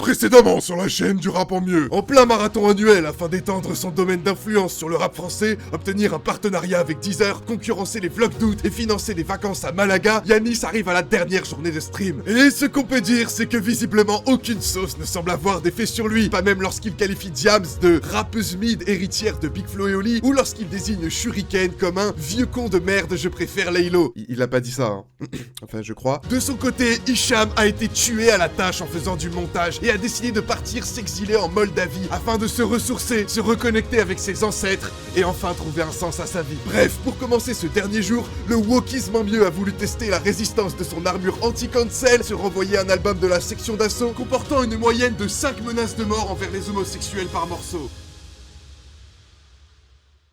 Précédemment sur la chaîne du rap en mieux. En plein marathon annuel afin d'étendre son domaine d'influence sur le rap français, obtenir un partenariat avec Deezer, concurrencer les vlogs d'août et financer les vacances à Malaga, Yanis arrive à la dernière journée de stream. Et ce qu'on peut dire, c'est que visiblement aucune sauce ne semble avoir d'effet sur lui, pas même lorsqu'il qualifie Diams de rappeuse mid héritière de Big Flo et Oli, ou lorsqu'il désigne Shuriken comme un vieux con de merde, je préfère Laylo. Il a pas dit ça, hein. Enfin, je crois. De son côté, Hicham a été tué à la tâche en faisant du montage et a décidé de partir s'exiler en Moldavie afin de se ressourcer, se reconnecter avec ses ancêtres et enfin trouver un sens à sa vie. Bref, pour commencer ce dernier jour, le wokisme en mieux a voulu tester la résistance de son armure anti-cancel, se renvoyer un album de la section d'assaut comportant une moyenne de 5 menaces de mort envers les homosexuels par morceau.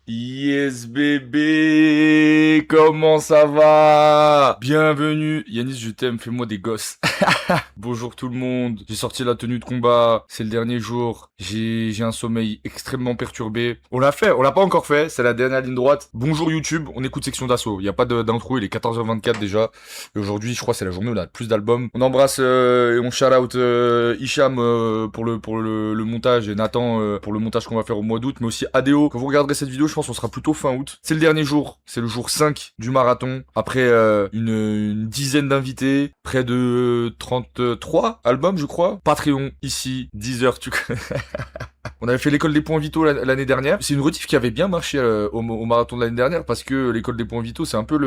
Yes bébé, comment ça va? Bienvenue, Yanis je t'aime, fais-moi des gosses. Bonjour tout le monde, j'ai sorti la tenue de combat, c'est le dernier jour, j'ai un sommeil extrêmement perturbé. On l'a pas encore fait, c'est la dernière ligne droite. Bonjour YouTube, on écoute section d'assaut, il y a pas d'intro, il est 14h24 déjà. Et aujourd'hui je crois c'est la journée où on a plus d'albums. On embrasse et on shout out Hicham pour le montage et Nathan pour le montage qu'on va faire au mois d'août, mais aussi Adeo. Quand vous regarderez cette vidéo, je pense qu'on sera plutôt fin août. C'est le dernier jour, c'est le jour 5 du marathon. Après une dizaine d'invités, près de 33 albums je crois. Patreon, ici, Deezer, tu connais. On avait fait l'école des points vitaux l'année dernière. C'est une rediff qui avait bien marché au marathon de l'année dernière parce que l'école des points vitaux, c'est un peu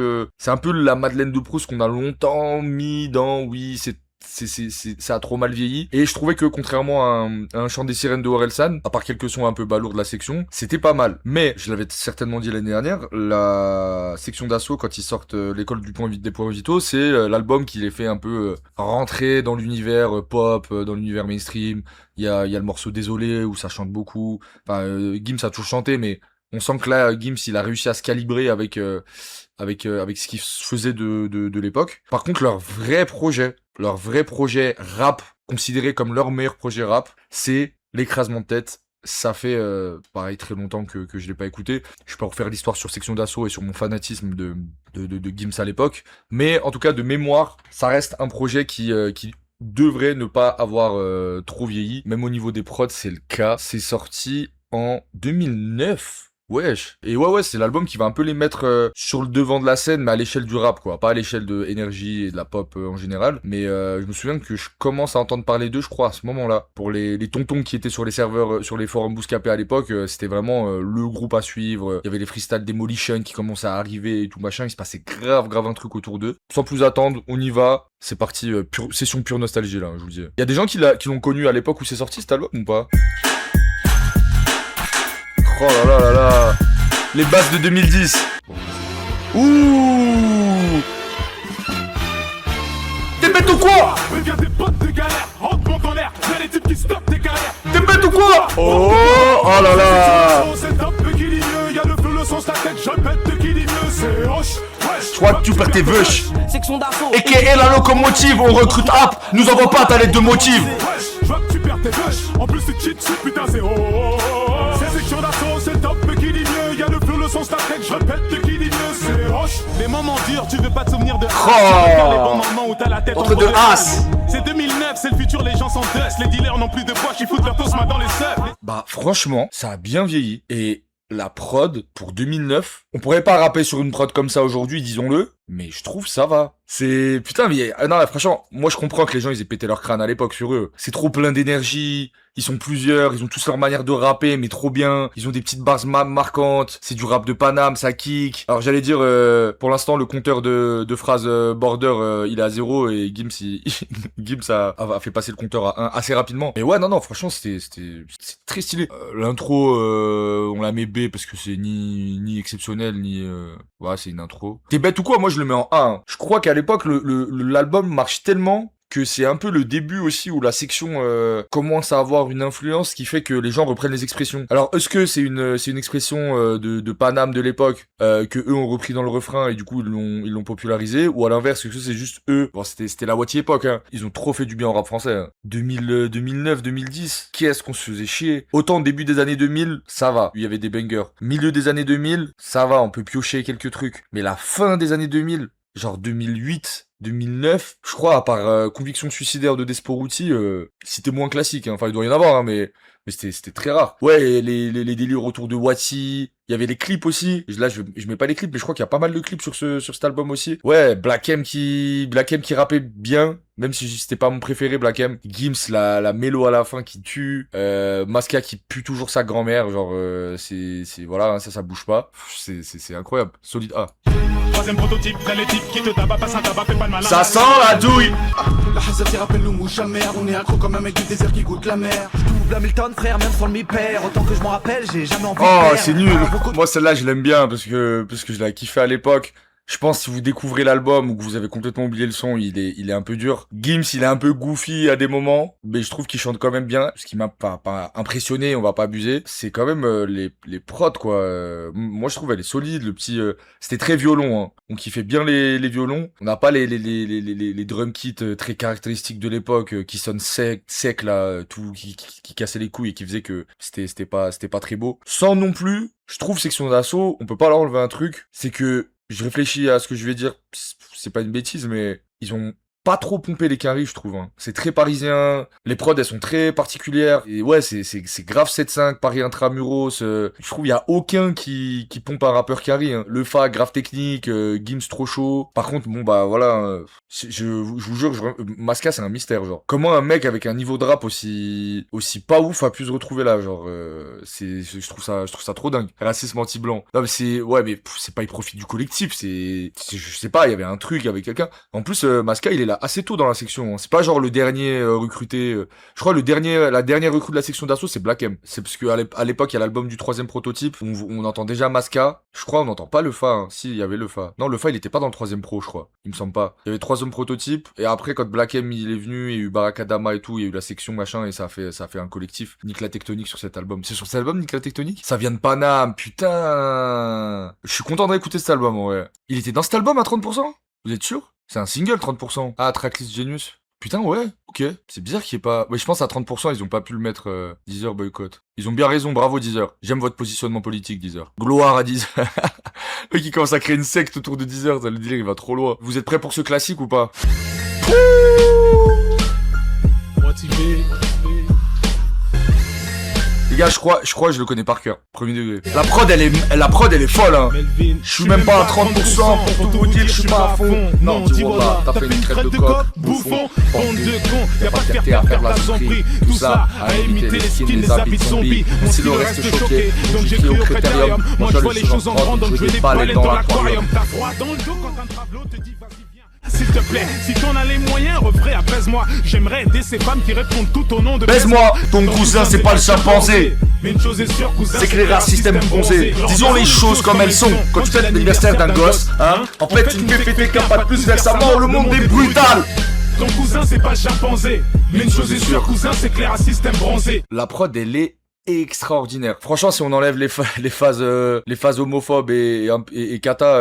la Madeleine de Proust qu'on a longtemps mis dans, oui, ça a trop mal vieilli. Et je trouvais que contrairement à un chant des sirènes de Orelsan, à part quelques sons un peu balourds de la section, c'était pas mal. Mais, je l'avais certainement dit l'année dernière, la section d'assaut, quand ils sortent l'école des points vitaux, c'est l'album qui les fait un peu rentrer dans l'univers pop, dans l'univers mainstream. Il y a le morceau Désolé où ça chante beaucoup. Enfin, Gims a toujours chanté, mais on sent que là, Gims, il a réussi à se calibrer avec ce qu'il faisait de l'époque. Par contre, leur vrai projet rap, considéré comme leur meilleur projet rap, c'est l'écrasement de tête. Ça fait, pareil, très longtemps que je l'ai pas écouté. Je peux pas refaire l'histoire sur Section d'Assaut et sur mon fanatisme de Gims à l'époque. Mais, en tout cas, de mémoire, ça reste un projet qui devrait ne pas avoir trop vieilli. Même au niveau des prods, c'est le cas. C'est sorti en 2009. Wesh. Et ouais, c'est l'album qui va un peu les mettre sur le devant de la scène, mais à l'échelle du rap, quoi. Pas à l'échelle de énergie et de la pop en général. Mais je me souviens que je commence à entendre parler d'eux, je crois, à ce moment-là. Pour les tontons qui étaient sur les serveurs, sur les forums Bouscapé à l'époque, c'était vraiment le groupe à suivre. Il y avait les freestyle Demolition qui commençaient à arriver et tout machin. Il se passait grave un truc autour d'eux. Sans plus attendre, on y va. C'est parti, session pure nostalgie, là, je vous dis. Il y a des gens qui l'ont connu à l'époque où c'est sorti, cet album, ou pas? Oh là, les basses de 2010. Ouh. T'es bête ou quoi? Reviens des potes de galère, rentre mon tonnerre, y'a les types qui stoppent tes carrières. T'es bête ou quoi? Oh là là. C'est top qui dit mieux, y'a le feu, le son, la tête, je pète qui dit mieux, c'est hoche. Je crois que tu perds tes veuches. Section d'assaut. Et qui est la locomotive, on recrute app, nous envoie pas ta lettre de motive. Je vois que tu perds tes veuches, en plus tu cheats, putain c'est oh. C'est section d'assaut, c'est top qui dit mieux, y'a le feu, le son, la tête, je pète qui dit mieux, c'est hoche. Les moments durs, tu veux pas te souvenir de les bons moments où t'as la tête entre deux as. C'est 2009, c'est le futur, les gens s'en dust, les dealers n'ont plus de poche, ils foutent leur toast dans les seufs. Bah franchement, ça a bien vieilli. Et la prod pour 2009, on pourrait pas rapper sur une prod comme ça aujourd'hui, disons-le, mais je trouve ça va. C'est putain, mais non, franchement, moi je comprends que les gens ils aient pété leur crâne à l'époque sur eux. C'est trop plein d'énergie, ils sont plusieurs, ils ont tous leur manière de rapper, mais trop bien. Ils ont des petites bars marquantes. C'est du rap de Paname, ça kick. Alors j'allais dire, pour l'instant le compteur de phrases border, il est à 0 et Gims Gims a fait passer le compteur à 1 assez rapidement. Mais ouais, non, franchement c'était très stylé. L'intro, on la met B parce que c'est ni exceptionnel ni ouais, c'est une intro. T'es bête ou quoi? Moi je le mets en A. Je crois qu'à l'époque l'album marche tellement que c'est un peu le début aussi où la section commence à avoir une influence qui fait que les gens reprennent les expressions. Alors est-ce que c'est une expression de Paname de l'époque que eux ont repris dans le refrain et du coup ils l'ont popularisé, ou à l'inverse est-ce que c'est juste eux? Bon, c'était la moitié époque, hein. Ils ont trop fait du bien au rap français, hein. 2009 2010, qui est-ce qu'on se faisait chier? Autant début des années 2000 ça va, il y avait des bangers. Milieu des années 2000 ça va, on peut piocher quelques trucs, mais la fin des années 2000 genre 2008, 2009, je crois, à part Conviction suicidaire de Desporuti, c'était moins classique, hein. Enfin, il doit y en avoir, hein, mais c'était très rare. Ouais, et les délires autour de Wati, il y avait les clips aussi. Là, je mets pas les clips, mais je crois qu'il y a pas mal de clips sur cet album aussi. Ouais, Black M qui rappait bien, même si c'était pas mon préféré, Black M. Gims, la mélo à la fin qui tue. Maska qui pue toujours sa grand-mère, genre, voilà, hein, ça bouge pas. C'est incroyable. Solide A. Troisième prototype, t'as les types qui te tabac, passe un tabac, fais pas de malin. Ça sent la douille! La Hazard rappelle le mouche à mer. On est accro comme un mec du désert qui goûte la mer. Double Hamilton, frère, même sans le mi-père. Autant que je m'en rappelle, j'ai jamais envie de Oh, perdre. c'est nul. Moi, celle-là, je l'aime bien parce que je l'ai kiffé à l'époque. Je pense si vous découvrez l'album ou que vous avez complètement oublié le son, il est un peu dur. Gims, il est un peu goofy à des moments, mais je trouve qu'il chante quand même bien. Ce qui m'a pas impressionné, on va pas abuser. C'est quand même les prods, quoi. Moi, je trouve elle est solide. Le petit, c'était très violon, hein. On kiffait bien les violons. On n'a pas les drum kits très caractéristiques de l'époque qui sonnent sec là, tout qui cassaient les couilles et qui faisaient que c'était pas très beau. Sans non plus, je trouve Section d'Assaut, on peut pas leur enlever un truc, c'est que je réfléchis à ce que je vais dire, c'est pas une bêtise, mais ils ont pas trop pompé les carrés, je trouve, hein. C'est très parisien, les prods, elles sont très particulières, et ouais, c'est grave 7-5, Paris Intramuros, je trouve il y a aucun qui pompe un rappeur carré, hein. Le Fa, grave technique, Gims trop chaud. Par contre, bon bah voilà, je vous jure, Maska c'est un mystère, genre. Comment un mec avec un niveau de rap aussi pas ouf a pu se retrouver là, genre, je trouve ça trop dingue. Racisme anti-blanc. Non mais c'est pas il profite du collectif, je sais pas, il y avait un truc avec quelqu'un. En plus, Maska il est là assez tôt dans la section, hein. C'est pas genre le dernier recruté. Je crois la dernière recrue de la section d'assaut c'est Black M. C'est parce que à l'époque il y a l'album du troisième prototype, on entend déjà Maska. Je crois on n'entend pas le Fa, hein. Si, il y avait le Fa. Non, le Fa il était pas dans le troisième pro, je crois. Il me semble pas. Il y avait troisième prototype et après quand Black M il est venu, il y a eu Barakadama et tout, il y a eu la section machin et ça a fait un collectif. Nique la tectonique sur cet album. C'est sur cet album Nique la tectonique. Ça vient de Paname, putain. Je suis content d'écouter cet album, ouais. Il était dans cet album à 30%? Vous êtes sûr? C'est un single 30%. Ah, Tracklist Genius. Putain, ouais, ok. C'est bizarre qu'il y ait pas... Ouais, je pense à 30%, ils ont pas pu le mettre Deezer boycott. Ils ont bien raison, bravo Deezer. J'aime votre positionnement politique, Deezer. Gloire à Deezer. Eux qui commencent à créer une secte autour de Deezer, ça le délire, il va trop loin. Vous êtes prêts pour ce classique ou pas? Les gars, je crois que je le connais par cœur. Premier degré. La prod, elle est folle, hein. Je suis même pas à 30% pour tout vous dire, je suis pas à fond. Non, dis voilà, t'as fait une crête de coq, bouffon, honte de con, y'a pas de fierté à faire la zombie. Tout ça, à imiter les skins, les habits de zombies. Mon style reste choqué, donc j'ai pris au critérium. Moi je vois les choses en grand, donc je vais des balais dans l'aquarium. T'as froid dans le dos quand un travelot te dit vas-y. S'il te plaît, si t'en as les moyens, refrais, apaise-moi. J'aimerais aider ces femmes qui répondent tout au nom de... Baise-moi, ton cousin c'est pas le chimpanzé. Mais une chose est sûre, cousin, c'est que les racistes aiment bronzer. Disons les choses comme elles sont. Quand tu fêtes l'anniversaire d'un gosse, hein, en fait une PPT qui a pas de plus vers sa mort, le monde est brutal. Ton cousin c'est pas le chimpanzé. Mais une chose est sûre, cousin, c'est que les racistes aiment bronzer. La prod, elle est extraordinaire. Franchement, si on enlève les phases homophobes et kata,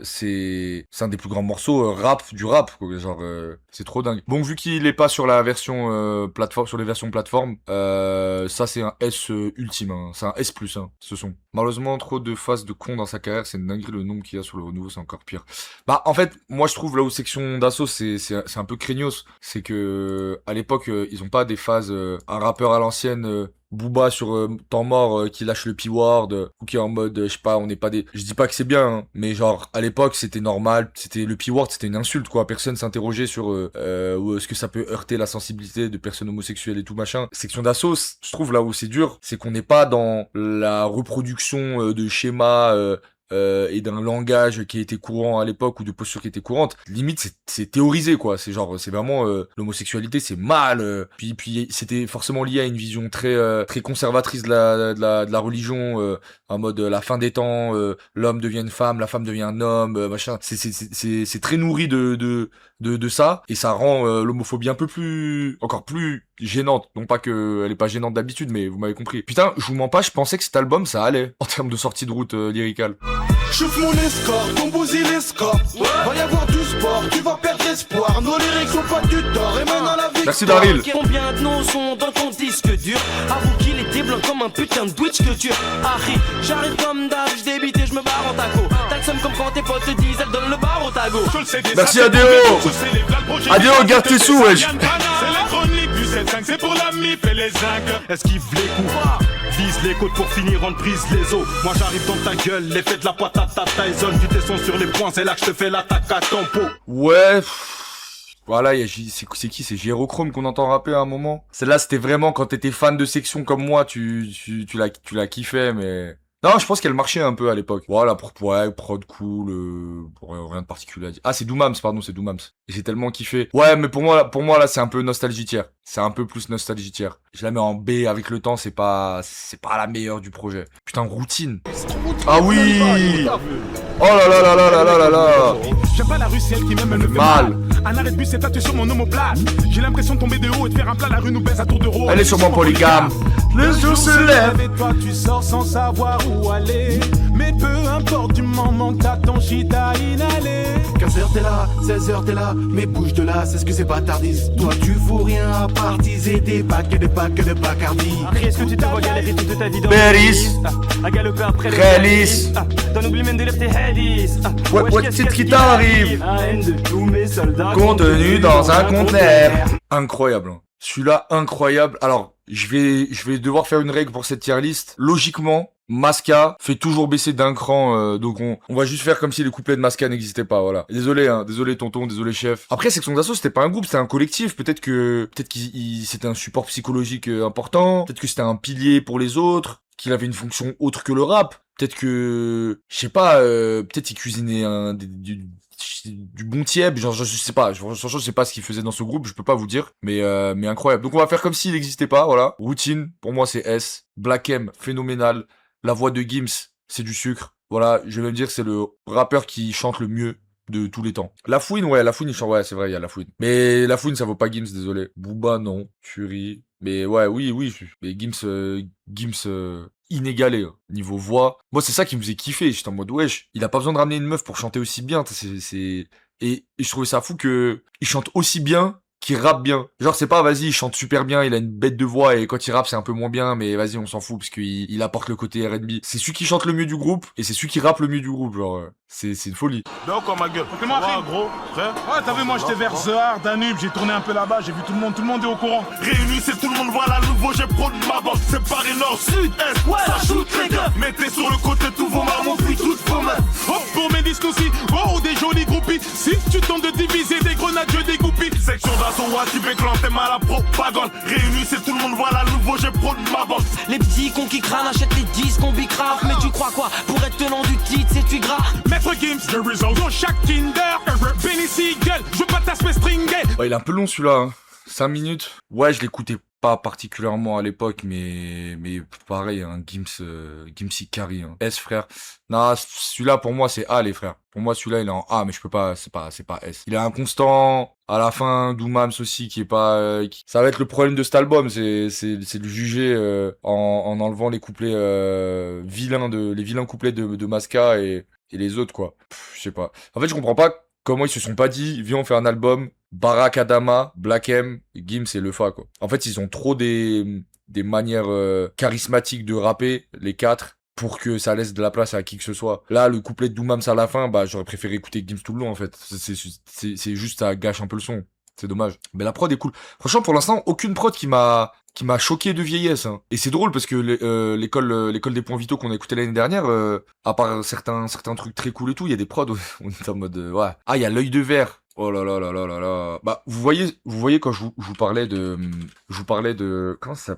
c'est un des plus grands morceaux du rap, quoi. Genre, c'est trop dingue. Bon, vu qu'il est pas sur la version plateforme, sur les versions plateforme, ça c'est un S ultime, hein. C'est un S+, hein, ce son. Malheureusement, trop de phases de con dans sa carrière, c'est une dinguerie. Le nombre qu'il y a sur le renouveau, c'est encore pire. Bah, en fait, moi je trouve là où section d'assaut, c'est un peu craignos. C'est que à l'époque, ils ont pas des phases un rappeur à l'ancienne. Booba sur temps mort qui lâche le P-word ou qui est en mode je sais pas, on n'est pas des... Je dis pas que c'est bien, hein, mais genre à l'époque c'était normal, c'était le P-word, c'était une insulte quoi, personne s'interrogeait sur est-ce que ça peut heurter la sensibilité de personnes homosexuelles et tout machin. Section d'assaut, je trouve là où c'est dur, c'est qu'on n'est pas dans la reproduction de schémas et d'un langage qui était courant à l'époque ou de posture qui était courante. Limite c'est théorisé quoi, c'est genre c'est vraiment l'homosexualité c'est mal, puis c'était forcément lié à une vision très conservatrice de la religion, en mode la fin des temps, l'homme devient une femme, la femme devient un homme, machin. C'est très nourri de ça, et ça rend l'homophobie encore plus gênante. Non pas que elle est pas gênante d'habitude, mais vous m'avez compris. Putain, je vous mens pas, je pensais que cet album ça allait en termes de sortie de route lyricale. Chauffe mon escorte, ton bousille l'escorte. Va y avoir du sport, tu vas perdre l'espoir. Nos lyrics sont pas du tort et maintenant la vie. Merci Daryl. Combien de nos sons dans ton disque dur? Avoue qu'il était blanc comme un putain de Twitch que tu Harry, j'arrive comme d'hab, je débite et je me barre en taco. T'as le seum comme quand tes potes te disent elle donne le bar au tago. Merci Adéo. Adéo, garde tes sous, wesh. C'est la chronique du 7-5, c'est pour la MIF et les zincs. Esquive les coups, vise les côtes pour finir en prise les os. Moi j'arrive dans ta gueule, l'effet de la patate à Tyson. Tu descends sur les points, c'est là que je te fais l'attaque à tempo. Ouais. Voilà, c'est qui? C'est Gyrochrome qu'on entend rapper à un moment. Celle-là, c'était vraiment quand t'étais fan de section comme moi, tu la kiffais, mais... Non, je pense qu'elle marchait un peu à l'époque. Voilà, ouais, prod cool, rien de particulier à dire. Ah, c'est Doomams, pardon, c'est Doomams. Et j'ai tellement kiffé. Ouais, mais pour moi, là, c'est un peu nostalgie tiers. C'est un peu plus nostalgie tiers. Je la mets en B avec le temps, c'est pas la meilleure du projet. Putain, routine. Ah oui! Oh là là là là là là là là! J'aime pas la rue, c'est elle qui m'aime, elle me fait Mal. Un arrêt de bus est tatoué sur mon omoplate. J'ai l'impression de tomber de haut et de faire un plat. La rue nous baise à tour de rôle. Elle est sûrement polygame. Le jour se lève. Et toi tu sors sans savoir où aller. Mais peu importe du moment que t'as ton shit à inhaler. 15h t'es là, 16h t'es là, mais bouge de là, c'est ce que c'est bâtardise. Toi tu fous rien à part teaser des bacs et des bacs de Bacardi. Est-ce que tu te vois galérer toute ta vie dans Beris. à galoper après les Réalise. T'en oublies même de lire tes headies. Ouais, titre qui t'arrive. La haine de tous mes soldats Contenu dans un conteneur. Incroyable. Hein. Celui-là, incroyable. Alors, je vais devoir faire une règle pour cette tier list. Logiquement, Masca fait toujours baisser d'un cran, donc on va juste faire comme si les couplets de Masca n'existaient pas, voilà. Désolé, hein, désolé tonton, désolé chef. Après, Section d'Assaut, c'était pas un groupe, c'était un collectif. Peut-être qu'il c'était un support psychologique important. Peut-être que c'était un pilier pour les autres. Qu'il avait une fonction autre que le rap. Peut-être que, je sais pas, peut-être qu'il cuisinait du bon tieb, genre je sais pas, franchement je sais pas ce qu'il faisait dans ce groupe, je peux pas vous dire, mais incroyable. Donc on va faire comme s'il n'existait pas, voilà. Routine, pour moi c'est S. Black M, phénoménal. La voix de Gims, c'est du sucre. Voilà, je vais même dire que c'est le rappeur qui chante le mieux de tous les temps. La Fouine, ouais, La Fouine il chante, ouais c'est vrai, il y a La Fouine. Mais La Fouine ça vaut pas Gims, désolé. Booba non, Fury. Mais ouais, oui, mais Gims inégalé, hein. Niveau voix. Moi, c'est ça qui me faisait kiffer. J'étais en mode, wesh, il a pas besoin de ramener une meuf pour chanter aussi bien. Et je trouvais ça fou que il chante aussi bien qu'il rappe bien. Genre, c'est pas, vas-y, il chante super bien, il a une bête de voix, et quand il rappe, c'est un peu moins bien, mais vas-y, on s'en fout, parce qu'il apporte le côté R&B. C'est celui qui chante le mieux du groupe, et c'est celui qui rappe le mieux du groupe, genre, c'est une folie. Ben encore ma gueule. Fais-moi un gros, frère. Ouais, t'as vu, moi j'étais vers Zehar, Danube, j'ai tourné un peu là-bas, j'ai vu tout le monde est au courant. Réunis, c'est tout le monde, voilà, nouveau, j'ai pro de ma bande. C'est Paris Nord, Sud, Est, ouais, ça shoot les gars. Mettez sur le côté tous vos marmots, puis toutes vos mains. Hop, pour mes disques aussi, oh, des jolis groupies. Si tu tentes de diviser des grenades, je dégoupille. Section d'assaut, ouais, tu fais clan, t'es mal à propagande. Réunis, c'est tout le monde, voilà, nouveau, j'ai pro de ma bande. Les petits cons qui crânent achètent les disques, on bicrave. Mais tu crois quoi? Pour être tenant du titre, c'est tu gras. Maître Gims, the result dans chaque Kinder. Benny Siegel, je veux pas t'aspect stringé. Ouais, il est un peu long celui-là, hein. 5 minutes. Ouais, je l'écoutais pas particulièrement à l'époque, mais pareil, hein, Gims carry, hein. S, frère. Non, celui-là, pour moi, c'est A, les frères. Pour moi, celui-là, il est en A, mais je peux pas, c'est pas S. Il est inconstant. À la fin, Doomams aussi, qui est pas, ça va être le problème de cet album, c'est de juger, en enlevant les couplets, les vilains couplets de Masca et les autres, quoi. Je sais pas. En fait, je comprends pas comment ils se sont pas dit, viens, on fait un album, Barack Adama, Black M, Gims et Lefa, quoi. En fait, ils ont trop des manières charismatiques de rapper, les quatre, pour que ça laisse de la place à qui que ce soit. Là, le couplet de Doomams à la fin, bah, j'aurais préféré écouter Gims tout le long, en fait. C'est juste, ça gâche un peu le son. C'est dommage. Mais la prod est cool. Franchement, pour l'instant, aucune prod qui m'a choqué de vieillesse, hein. Et c'est drôle parce que l'école des points vitaux qu'on a écouté l'année dernière, à part certains trucs très cool et tout, il y a des prods où on est en mode, ouais. Ah, il y a l'œil de verre. Oh là là là là là là. Bah, vous voyez quand je vous parlais de, comment ça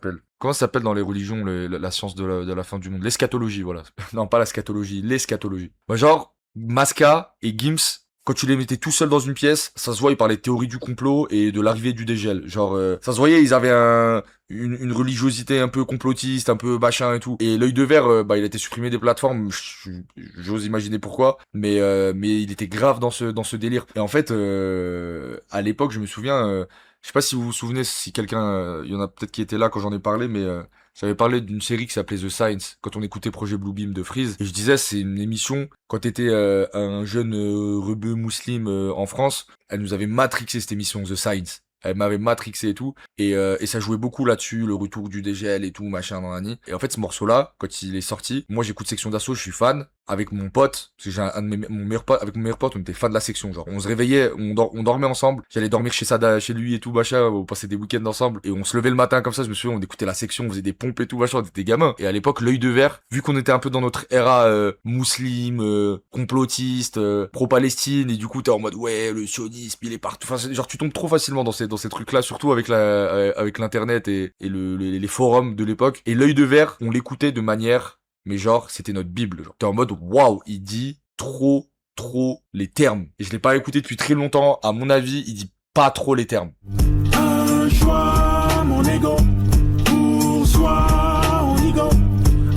s'appelle dans les religions, la science de la fin du monde? L'eschatologie, voilà. Non, pas la scatologie, l'eschatologie. Bah, genre, Masca et Gims, quand tu les mettais tout seuls dans une pièce, ça se voit, ils parlaient de théorie du complot et de l'arrivée du dégel. Genre, ça se voyait, ils avaient une religiosité un peu complotiste, un peu machin et tout. Et l'œil de verre, bah, il a été supprimé des plateformes. J'ose imaginer pourquoi. Mais il était grave dans ce délire. Et en fait, à l'époque, je me souviens, Je sais pas si vous vous souvenez, si quelqu'un, il y en a peut-être qui était là quand j'en ai parlé, mais j'avais parlé d'une série qui s'appelait The Science, quand on écoutait Projet Bluebeam de Freeze. Et je disais, c'est une émission, quand t'étais un jeune rebeu musulman en France, elle nous avait matrixé cette émission, The Science. Elle m'avait matrixé et tout. Et ça jouait beaucoup là-dessus, le retour du dégel et tout, machin, dans l'année. Et en fait, ce morceau-là, quand il est sorti, moi j'écoute Section d'Assaut, je suis fan. Avec mon pote, parce que j'ai un de mon meilleur pote, avec mon meilleur pote, on était fan de la section, genre. On se réveillait, on dormait ensemble. J'allais dormir chez lui et tout, machin. On passait des week-ends ensemble. Et on se levait le matin comme ça, je me souviens, on écoutait la section, on faisait des pompes et tout, machin. On était des gamins. Et à l'époque, l'œil de verre, vu qu'on était un peu dans notre era, musulman, complotiste, pro-Palestine, et du coup, t'es en mode, ouais, le sionisme, il est partout. Enfin, genre, tu tombes trop facilement dans ces trucs-là, surtout avec avec l'internet et les forums de l'époque. Et l'œil de verre, on l'écoutait de manière, mais genre, c'était notre bible. Genre, t'es en mode, waouh, il dit trop les termes. Et je l'ai pas écouté depuis très longtemps. À mon avis, il dit pas trop les termes. Un choix, mon ego. Pour soi, on y go.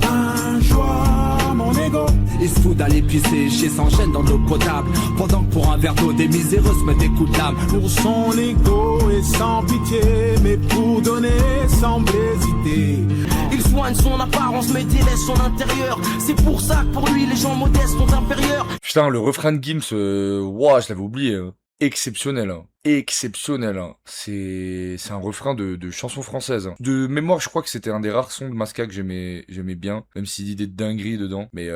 Un choix, mon ego. Ils se foutent d'aller pisser chez sans gêne dans l'eau potable. Pendant que pour un verre d'eau, des miséreux se mettent des coups de lame. Pour son ego et sans pitié, mais pour donner semble hésiter. Il soigne son apparence mais délaisse son intérieur. C'est pour ça que pour lui les gens modestes sont inférieurs. Putain, le refrain de Gims, ouah, je l'avais oublié. Exceptionnel, hein. Exceptionnel, hein. C'est un refrain de chanson française, hein. De mémoire, je crois que c'était un des rares sons de Masca que j'aimais bien, même s'il dit des dingueries dedans. Mais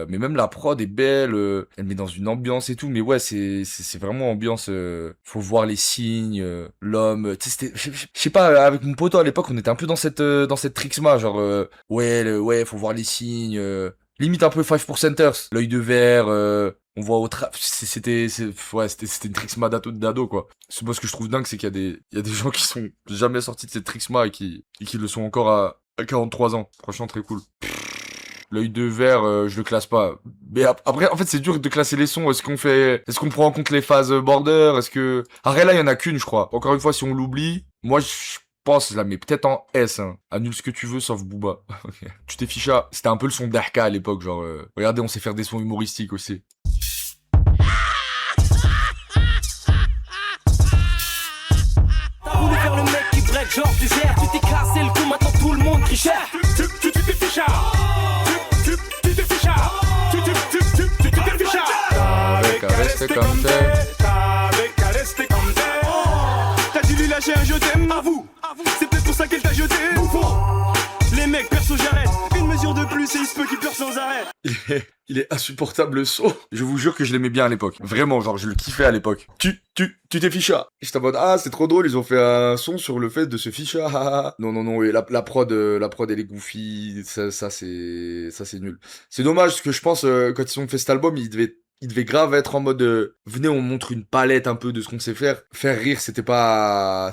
même la prod est belle, elle met dans une ambiance et tout. Mais ouais, c'est vraiment ambiance. Faut voir les signes, l'homme. Tu sais, je sais pas. Avec mon poteau à l'époque, on était un peu dans cette trixma, genre ouais, faut voir les signes. Limite un peu 5%ers, l'œil de verre. On voit c'était une trixma d'ado, quoi. Moi, ce que je trouve dingue, c'est qu'il y a des gens qui sont jamais sortis de cette trixma et qui le sont encore à 43 ans. Franchement, très cool. L'œil de verre, je le classe pas. Mais après, en fait, c'est dur de classer les sons. Est-ce qu'on prend en compte les phases border? Après, là, il y en a qu'une, je crois. Encore une fois, si on l'oublie, moi, je pense, je la mets peut-être en S, hein. Annule ce que tu veux, sauf Booba. Okay. Tu t'es ficha. C'était un peu le son d'Arka à l'époque, genre, regardez, on sait faire des sons humoristiques aussi. T'as voulu faire le mec qui break, genre tu gères. Tu t'es cassé le cou, maintenant tout le monde crie cher. Tu t'es ficha. Tu t'es ficha. Tu t'es ficha. T'avais qu'à rester comme t'es. T'avais qu'à rester comme t'es. T'as dû lui lâcher un je t'aime, avoue. C'est peut-être pour ça qu'elle t'a jeté. Les mecs, perso, j'arrête. Une mesure de plus et il se peut qu'il pleure sans arrêt. Il est insupportable le son. Je vous jure que je l'aimais bien à l'époque. Vraiment, genre, je le kiffais à l'époque. Tu t'es ficha. J'étais en mode, ah, c'est trop drôle, ils ont fait un son sur le fait de se ficha. Non, et la prod, elle est goofy. Ça, c'est nul. C'est dommage, parce que je pense, quand ils ont fait cet album, il devait grave être en mode, venez, on montre une palette un peu de ce qu'on sait faire. Faire rire, c'était pas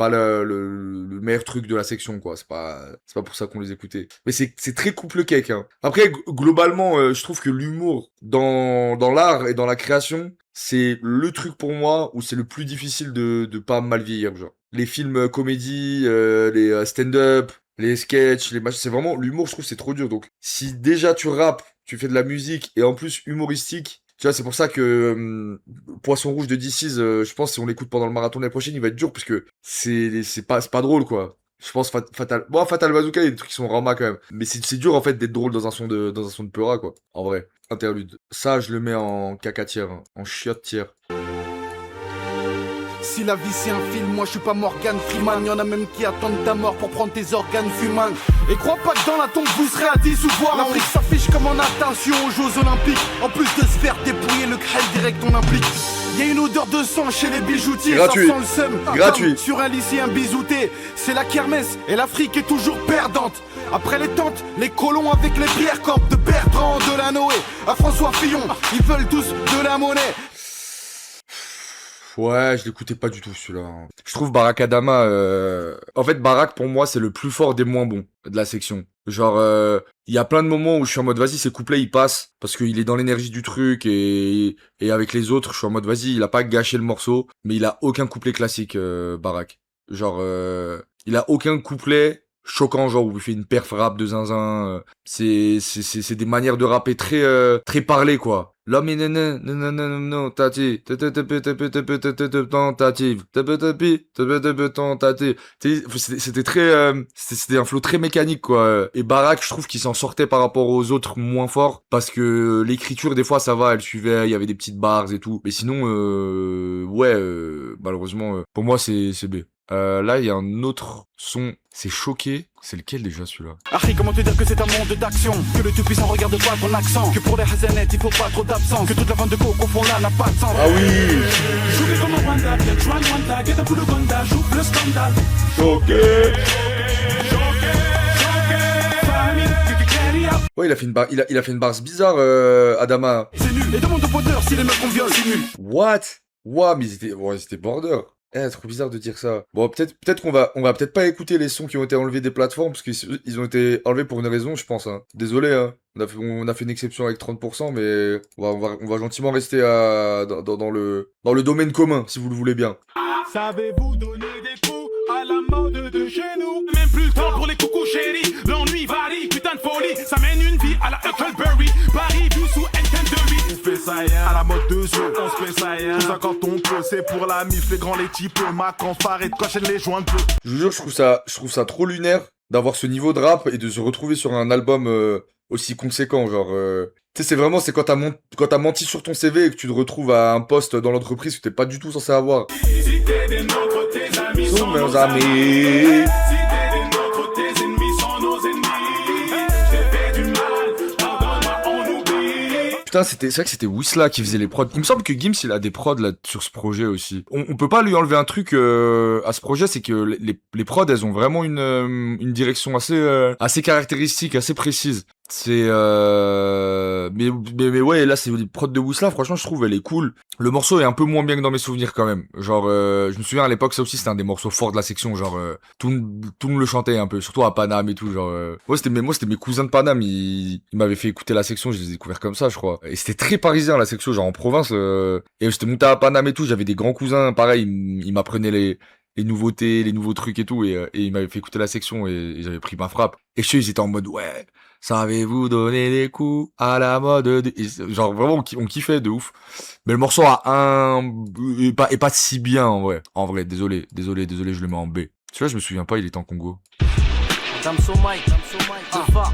le meilleur truc de la section, quoi. C'est pas pour ça qu'on les écoutait. Mais c'est très couple cake, hein. Après, globalement, je trouve que l'humour dans l'art et dans la création, c'est le truc pour moi où c'est le plus difficile de pas mal vieillir, genre. Les films comédie, les stand-up, les sketchs, les matchs, c'est vraiment l'humour, je trouve c'est trop dur. Donc si déjà tu rappes, tu fais de la musique et en plus humoristique, tu vois, c'est pour ça que Poisson Rouge de DC's, je pense si on l'écoute pendant le marathon l'année prochaine, il va être dur parce que c'est pas drôle, quoi. Je pense Fatal Bazooka, il y a des trucs qui sont rama quand même, mais c'est dur en fait d'être drôle dans un son de Peura, quoi. En vrai, interlude. Ça, je le mets en cacatière, hein, en chiotte-tière. Si la vie c'est un film, moi je suis pas Morgan Freeman. Y'en a même qui attendent ta mort pour prendre tes organes fumants. Et crois pas que dans la tombe vous serez à 10 ou voir l'Afrique s'affiche comme en natation aux Jeux Olympiques. En plus de se faire dépouiller, le crâne direct on implique. Y'a une odeur de sang chez les bijoutiers. Gratuit. Ça sent le seum. Gratuit. Sur un lycéen bisouté. C'est la kermesse et l'Afrique est toujours perdante. Après les tentes, les colons avec les pierres campent de Bertrand Delanoë à François Fillon. Ils veulent tous de la monnaie. Ouais, je l'écoutais pas du tout celui-là. Je trouve Barack Adama, en fait Barack pour moi c'est le plus fort des moins bons de la section. Genre il y a plein de moments où je suis en mode vas-y ces couplets ils passent parce qu'il est dans l'énergie du truc et avec les autres je suis en mode vas-y il a pas gâché le morceau mais il a aucun couplet classique Barack. Genre il a aucun couplet choquant genre où il fait une perf rap de zinzin. C'est des manières de rapper très parlées quoi. L'homme est non, tentative. C'était très, c'était un flow très mécanique, quoi. Et Barak, je trouve qu'il s'en sortait par rapport aux autres moins forts, parce que l'écriture, des fois, ça va, elle suivait, il y avait des petites barres et tout. Mais sinon, malheureusement, pour moi, c'est B. Là, il y a un autre son, c'est Choqué. C'est lequel déjà celui-là? Harry, comment te dire que c'est un monde d'action? Que le tout-puissant regarde pas ton accent? Que pour les hazanettes, il faut pas trop d'absence? Que toute la vente de coke au fond là n'a pas de sens? Ah oui! Choqué comme un Wanda, bien Juan Wanda, get un coup de Gonda, j'ouvre le scandale. Choqué! Famille, Ouais, il a fait une barre, il a fait une barre bizarre, Adama. C'est nul, et demande au bonheur si les meufs qu'on viole, c'est nul. What? Ouais, mais c'était border. Trop bizarre de dire ça. Bon, peut-être qu'on va peut-être pas écouter les sons qui ont été enlevés des plateformes, parce qu'ils ont été enlevés pour une raison, je pense, hein. Désolé, hein. On a fait une exception avec 30%, mais on va gentiment rester dans le domaine commun, si vous le voulez bien. savez-vous donner des coups à la mode de chez nous? Même plus le temps pour les coucous chéris, l'ennui varie, putain de folie, ça mène une vie à la Huckleberry, Paris vu sous N10 On fait ça à la mode de jeu, on se fait ça tout ça quand on peut, c'est pour la mif, les grands, les types, Mac en phare et de quoi chaîne les joints de peu. Je vous jure, je trouve ça trop lunaire d'avoir ce niveau de rap et de se retrouver sur un album aussi conséquent, genre... Tu sais, c'est quand t'as menti sur ton CV et que tu te retrouves à un poste dans l'entreprise que t'es pas du tout censé avoir. Si t'es des nôtres, tes amis sont nos amis. Si t'es des nôtres, tes ennemis sont nos ennemis. J'ai fait du mal, pardonne-moi, on oublie. Putain, c'est vrai que c'était Wisla qui faisait les prods. Il me semble que Gims, il a des prods là sur ce projet aussi. On peut pas lui enlever un truc à ce projet, c'est que les prods, elles ont vraiment une direction assez caractéristique, assez précise. C'est mais ouais, là c'est les prods de Wisla, franchement je trouve elle est cool. Le morceau est un peu moins bien que dans mes souvenirs quand même. Genre je me souviens à l'époque, ça aussi c'était un des morceaux forts de la section, genre tout le monde le chantait un peu, surtout à Paname et tout, genre moi c'était mes cousins de Paname, ils m'avaient fait écouter la section, je les ai découverts comme ça je crois. Et c'était très parisien la section, genre en province et j'étais monté à Paname et tout, j'avais des grands cousins pareil, ils m'apprenaient les nouveautés, les nouveaux trucs et tout, et ils m'avaient fait écouter la section et j'avais pris ma frappe. Et je sais, ils étaient en mode ouais, savez-vous donner des coups à la mode genre vraiment on kiffait de ouf. Mais le morceau est pas si bien en vrai, désolé, je le mets en B. Celui-là je me souviens pas, il était en Congo. Damso Mike, Alpha,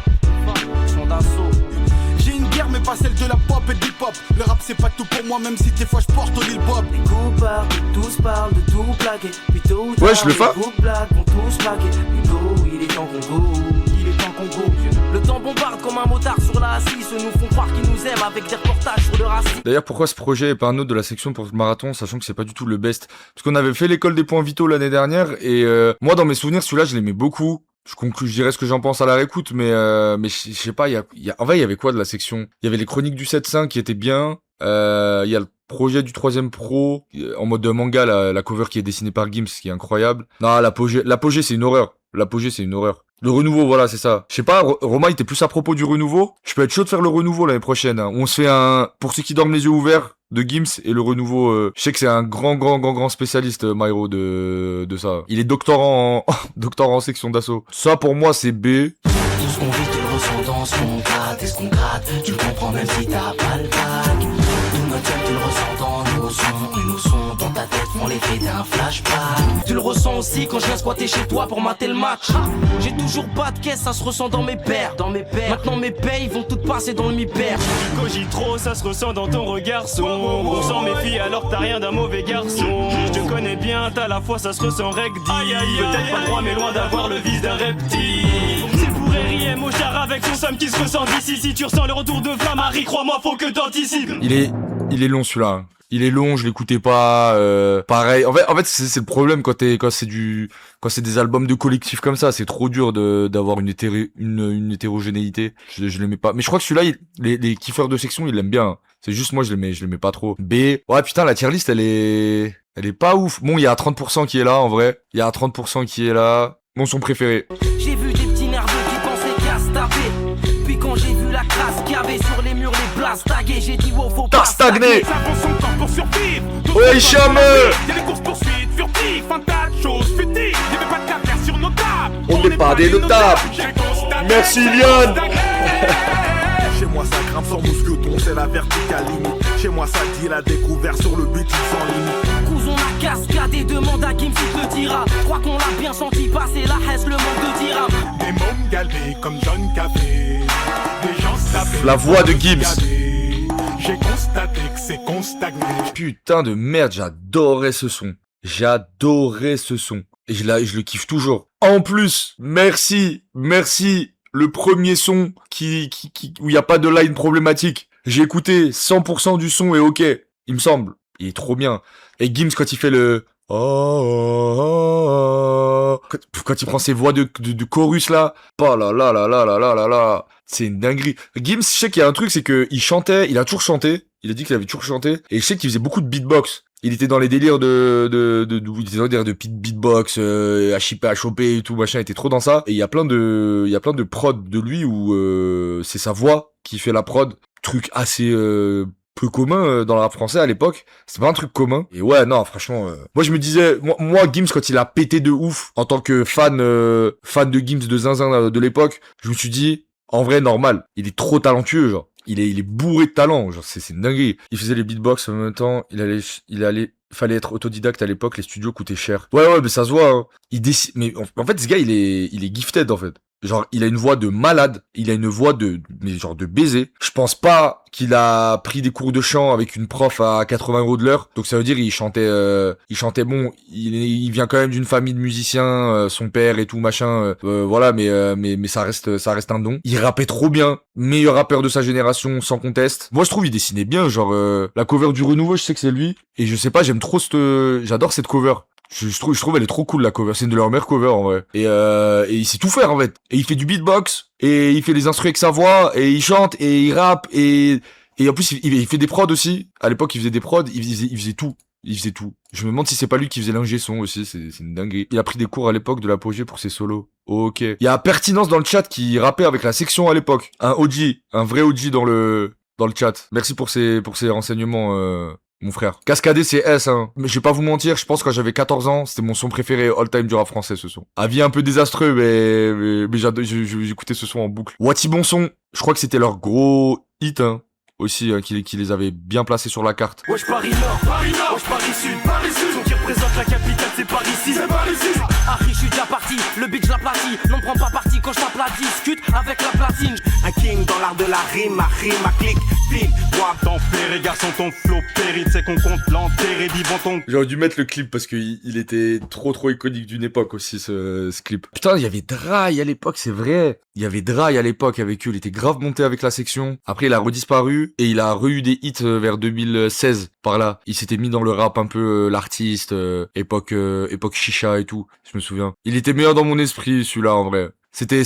son d'assaut. J'ai une guerre mais pas celle de la pop et du hip-hop. Le rap c'est pas tout pour moi même si des fois je porte au Lil Bob. Les coupards, tous parlent de tout plaquer. Puis tôt ou tard, Ouais, je le fais. les groupes blagues vont tous plaquer. Hugo, il est en Congo, il est en Congo. Le temps bombarde comme un motard sur la assise. Nous font croire qu'ils nous aiment avec des reportages sur le racisme. D'ailleurs, pourquoi ce projet est pas un autre de la section pour le marathon, sachant que c'est pas du tout le best? Parce qu'on avait fait l'école des points vitaux l'année dernière, et moi dans mes souvenirs, celui-là je l'aimais beaucoup. Je dirais ce que j'en pense à la réécoute, mais je sais pas, en vrai, il y avait quoi de la section? Il y avait les chroniques du 7-5 qui étaient bien, il y a le projet du 3ème pro, en mode manga, la cover qui est dessinée par Gims, qui est incroyable. Non, l'apogée, c'est une horreur. Le renouveau, voilà, c'est ça. Je sais pas, Roma, il était plus à propos du renouveau. Je peux être chaud de faire le renouveau l'année prochaine, hein. On se fait pour ceux qui dorment les yeux ouverts, de Gims, et le renouveau, je sais que c'est un grand spécialiste, Myro, de ça. Il est doctorant en section d'assaut. Ça, pour moi, c'est B. Tout ce qu'on vit, tu le ressens dans ce qu'on gratte, et ce qu'on gratte, tu le comprends même si t'as pas le bac. Tout notre thème, tu le ressens dans nos sons, et nos sons dans ta tête font l'effet d'un flashback. Tu le ressens aussi quand je viens squatter chez toi pour mater le match. J'ai toujours pas de caisse, ça se ressent dans mes paires. Maintenant mes payes vont toutes passer dans le mi-père. Cogit trop, ça se ressent dans ton regard sombre. On s'en méfie alors t'as rien d'un mauvais garçon. Je te connais bien, t'as la foi, ça se ressent rec dit. Peut-être pas droit mais loin d'avoir le vice d'un reptile. C'est pour Riem au char avec son somme qui se ressent d'ici. Si tu ressens le retour de flamme, Harry, crois-moi, faut que t'anticipes. Il est long celui-là. Il est long, je l'écoutais pas. Pareil. En fait, c'est le problème quand c'est des albums de collectif comme ça, c'est trop dur d'avoir une hétérogénéité. Je l'aimais pas. Mais je crois que celui-là, les kiffeurs de section, ils l'aiment bien. C'est juste moi, je l'aimais pas trop. B. Ouais, putain, la tier list, elle est pas ouf. Bon, il y a 30% qui est là, en vrai. Il y a 30% qui est là. Mon son préféré. J'ai vu des petits nerveux qui pensaient qu'à se taper. Puis quand j'ai vu la crasse qu'il y avait sur les murs, les places taguées, j'ai dit wow, faut pas stagner. Ça prend son temps pour survivre. Ouais, chame. Y'a des courses poursuites furtives, un tas de choses futiles. Y'avait pas de caractère sur nos tables. On n'est pas des notables. Merci, Lyon. Chez moi ça grimpe sans mousquetaire. carton, c'est la verticale limite. Chez moi ça dit la découverte sur le beat sans limite. Couson a cascadé, demande à Gims, il te le dira. Crois qu'on l'a bien senti passer la haisse, le manque de dira. Des mômes galbés comme John Café. Des gens sapés. La voix de Gims. J'ai constaté que c'est qu'on stagne. Putain de merde, j'adorais ce son. J'adorais ce son. Et je le kiffe toujours. En plus, merci, le premier son où il n'y a pas de line problématique. J'ai écouté 100% du son et ok, il me semble. Il est trop bien. Et Gims, quand il fait le... Quand il prend ses voix de chorus là, oh là là là là là là là là, c'est une dinguerie. Gims, je sais qu'il y a un truc, c'est que il chantait, il a toujours chanté, il a dit qu'il avait toujours chanté, et je sais qu'il faisait beaucoup de beatbox. Il était dans les délires de beatbox, à chipper, à choper et tout, machin, il était trop dans ça. Et il y a plein de prods de lui où, c'est sa voix qui fait la prod. Truc assez, peu commun dans le rap français à l'époque. C'était pas un truc commun. Et ouais, non, franchement, moi je me disais, moi Gims, quand il a pété de ouf, en tant que fan de Gims, de Zinzin de l'époque, je me suis dit, en vrai, normal. Il est trop talentueux, genre. Il est bourré de talent, genre c'est une dinguerie. Il faisait les beatbox en même temps, fallait être autodidacte à l'époque, les studios coûtaient cher. Ouais, mais ça se voit, hein. Mais en fait, ce gars, il est gifted, en fait. Genre, il a une voix de malade, il a une voix de baiser. Je pense pas qu'il a pris des cours de chant avec une prof à 80 € de l'heure. Donc ça veut dire, il chantait bon. Il vient quand même d'une famille de musiciens, son père et tout, machin, voilà, mais ça reste un don. Il rappait trop bien. Meilleur rappeur de sa génération, sans conteste. Moi, je trouve, il dessinait bien, genre, la cover du Renouveau, je sais que c'est lui. Et je sais pas, j'adore cette cover. Je trouve elle est trop cool la cover, c'est une de leurs meilleures covers en vrai. Et il sait tout faire en fait. Et il fait du beatbox, et il fait les instruments avec sa voix, et il chante, et il rappe, et en plus il fait des prods aussi. À l'époque il faisait des prods, il faisait tout. Il faisait tout. Je me demande si c'est pas lui qui faisait l'ingé son aussi, c'est une dinguerie. Il a pris des cours à l'époque de l'apogée pour ses solos. Ok. Il y a Pertinence dans le chat qui rappait avec la section à l'époque. Un vrai OG dans le chat. Merci pour ces renseignements, mon frère. Cascadé, c'est S, hein. Mais je vais pas vous mentir, je pense que quand j'avais 14 ans, c'était mon son préféré all time du rap français, ce son. Avis un peu désastreux, mais j'écoutais ce son en boucle. Wati Bon Son, je crois que c'était leur gros hit, hein. Aussi, hein, qui les avait bien placés sur la carte. Wesh Paris Nord, wesh Paris Sud, son qui représente la capitale, c'est Paris 6. Harry, je suis déjà parti, le beat je l'aplatis. N'en prends pas parti quand je tape la discute avec la platine. Un king dans l'art de la rime, ma clique, file, droit tempéré, garçon ton flow périte, c'est qu'on compte l'enterrer, vivant ton... J'aurais dû mettre le clip parce que il était trop iconique d'une époque aussi, ce clip. Putain, il y avait Dry à l'époque, c'est vrai. Il y avait Dry à l'époque avec eux, il était grave monté avec la section. Après, il a redisparu et il a eu des hits vers 2016, par là. Il s'était mis dans le rap un peu l'artiste, époque chicha et tout, je me souviens. Il était meilleur dans mon esprit, celui-là, en vrai. C'était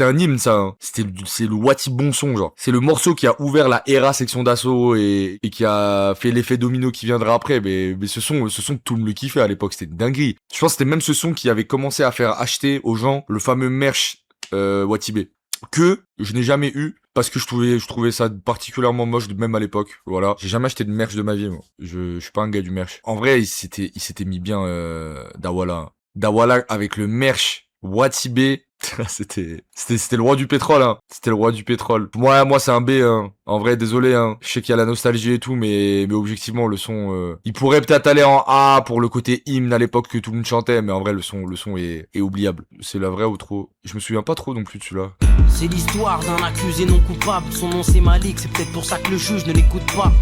un hymne, ça, hein. C'est le Wati Bon Son, genre. C'est le morceau qui a ouvert la era section d'assaut et qui a fait l'effet domino qui viendra après, mais ce son, tout me le kiffait à l'époque, c'était une dinguerie. Je pense que c'était même ce son qui avait commencé à faire acheter aux gens le fameux merch, Wati B. Que je n'ai jamais eu, parce que je trouvais ça particulièrement moche, même à l'époque. Voilà. J'ai jamais acheté de merch de ma vie, moi. Je suis pas un gars du merch. En vrai, il s'était mis bien, Dawala. Dawala avec le merch Wati B. C'était le roi du pétrole, hein. C'était le roi du pétrole. Moi, c'est un B, hein. En vrai, désolé, hein. Je sais qu'il y a la nostalgie et tout, mais objectivement, le son, il pourrait peut-être aller en A pour le côté hymne à l'époque que tout le monde chantait, mais en vrai, le son est oubliable. C'est la vraie ou trop. Je me souviens pas trop non plus de celui-là. C'est l'histoire d'un accusé non coupable. Son nom c'est Malik, c'est peut-être pour ça que le juge ne l'écoute pas.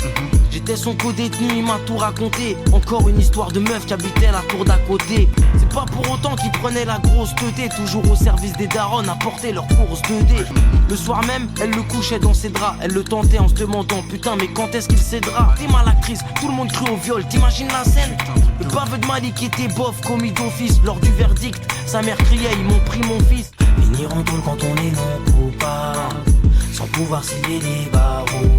J'étais son co-détenu, il m'a tout raconté. Encore une histoire de meuf qui habitait la tour d'à côté. C'est pas pour autant qu'il prenait la grosse teutée, toujours au service des darons à porter leur course 2D. Le soir même, elle le couchait dans ses draps. Elle le tentait en se demandant putain mais quand est-ce qu'il cédera. T'es mal actrice, tout le monde crue au viol, t'imagines la scène. Le baveux de Malik était bof, commis d'office. Lors du verdict, sa mère criait, ils m'ont pris mon fils. Venir en tôle quand on est non coupable, sans pouvoir scier les barreaux.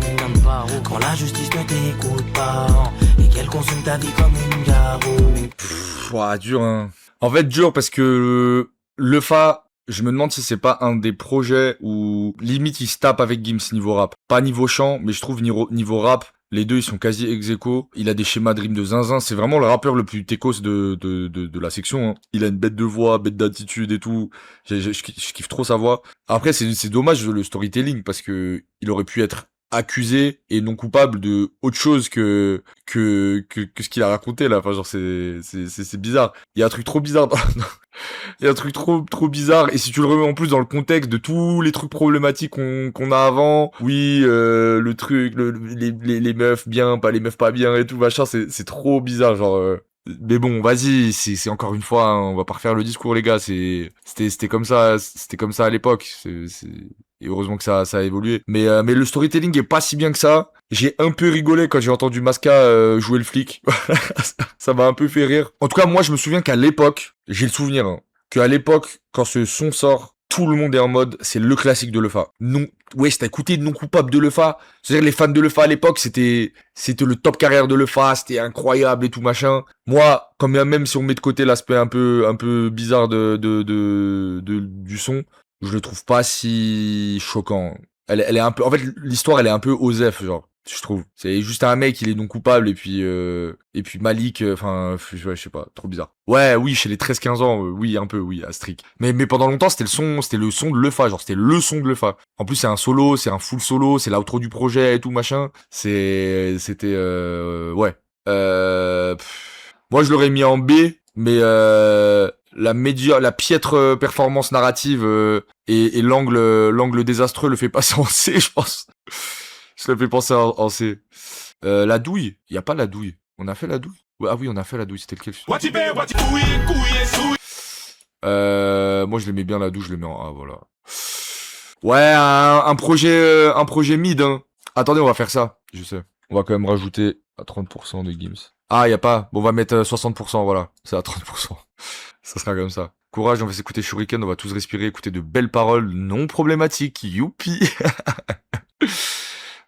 Quand la justice ne t'écoute pas et qu'elle consomme ta vie comme une garrot. Ouah, dur, hein. En fait, dur parce que le Fa, je me demande si c'est pas un des projets où limite il se tape avec Gims niveau rap. Pas niveau chant, mais je trouve niveau rap, les deux ils sont quasi ex-aequo. Il a des schémas de rime de zinzin, c'est vraiment le rappeur le plus techos de la section, hein. Il a une bête de voix, bête d'attitude et tout. Je kiffe trop sa voix. Après c'est dommage le storytelling parce que il aurait pu être accusé et non coupable de autre chose que ce qu'il a raconté là. Enfin genre c'est bizarre. Il y a un truc trop bizarre il y a un truc trop bizarre, et si tu le remets en plus dans le contexte de tous les trucs problématiques qu'on a avant, oui, le truc, les meufs bien, pas les meufs pas bien et tout machin, c'est trop bizarre, genre. Mais bon, vas-y, c'est encore une fois, hein, on va pas refaire le discours, les gars. C'était comme ça à l'époque. Et heureusement que ça a évolué. Mais le storytelling est pas si bien que ça. J'ai un peu rigolé quand j'ai entendu Maska jouer le flic. Ça m'a un peu fait rire. En tout cas, moi, je me souviens qu'à l'époque, j'ai le souvenir, hein, qu'à l'époque, quand ce son sort, tout le monde est en mode, c'est le classique de Lefa. Non, ouais, t'as écouté Non Coupable de Lefa. C'est-à-dire, les fans de Lefa à l'époque, c'était le top carrière de Lefa, c'était incroyable et tout machin. Moi, quand même si on met de côté l'aspect un peu bizarre du son, je le trouve pas si choquant. Elle est un peu, en fait, l'histoire, elle est un peu osef, genre. Je trouve. C'est juste un mec, il est non coupable, et puis Malik, enfin, je sais pas, trop bizarre. Ouais, oui, chez les 13-15 ans, oui, un peu, oui, Astrid. Mais pendant longtemps, c'était le son de Lefa, genre, c'était le son de Lefa. En plus, c'est un solo, c'est un full solo, c'est l'outro du projet et tout, machin. C'était, ouais. Moi, je l'aurais mis en B, mais la piètre performance narrative et l'angle désastreux le fait passer en C, je pense. Je le fais penser en C. La douille. Il y a pas la douille. On a fait la douille? Ouais, ah oui, on a fait la douille. C'était lequel? Moi, je l'aimais bien la douille. Je le mets en A, voilà. Ouais, un projet mid, hein. Attendez, on va faire ça. Je sais. On va quand même rajouter à 30% de Gims. Ah, y a pas. Bon, on va mettre 60%, voilà. C'est à 30%. Ça sera comme ça. Courage, on va s'écouter Shuriken. On va tous respirer, écouter de belles paroles non problématiques. Youpi.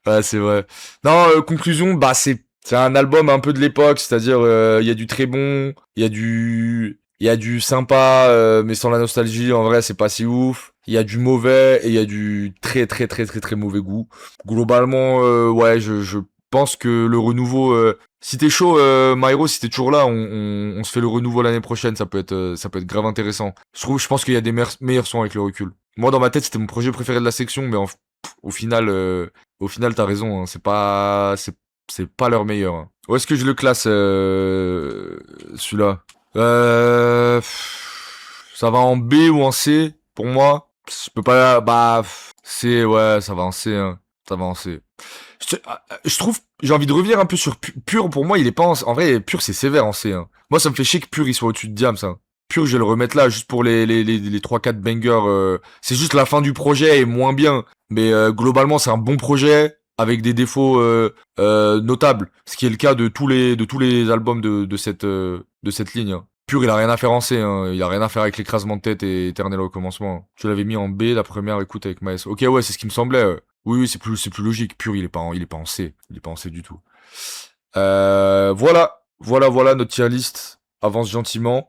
Ouais, c'est vrai. Non, conclusion, bah c'est un album un peu de l'époque, c'est-à-dire il y a du très bon, il y a du sympa, mais sans la nostalgie, en vrai, c'est pas si ouf. Il y a du mauvais et il y a du très mauvais goût. Globalement, ouais, je pense que le renouveau, si t'es chaud, Myro, si t'es toujours là, on se fait le renouveau l'année prochaine, ça peut être grave intéressant. Je pense qu'il y a des meilleurs sons avec le recul. Moi, dans ma tête, c'était mon projet préféré de la section, mais au final, t'as raison, hein, c'est pas leur meilleur. Hein. Où est-ce que je le classe, celui-là? Ça va en B ou en C, pour moi. Je peux pas, C, ouais, ça va en C, hein. Ça va en C. Je trouve, j'ai envie de revenir un peu sur Pur, pour moi, il est pas en vrai, Pur, c'est sévère en C, hein. Moi, ça me fait chier que Pur, il soit au-dessus de Diams, hein. Pur, je vais le remettre là, juste pour les 3-4 bangers, c'est juste la fin du projet est moins bien. Mais, globalement, c'est un bon projet, avec des défauts, notables. Ce qui est le cas de tous les albums de cette ligne, hein. Pur, il a rien à faire en C, hein. Il a rien à faire avec l'écrasement de tête et éternel recommencement. Je l'avais mis en B, la première écoute avec Maes. Ok, ouais, c'est ce qui me semblait. Oui, c'est plus logique. Pur, il est pas en C. Il est pas en C du tout. Voilà, notre tier list avance gentiment.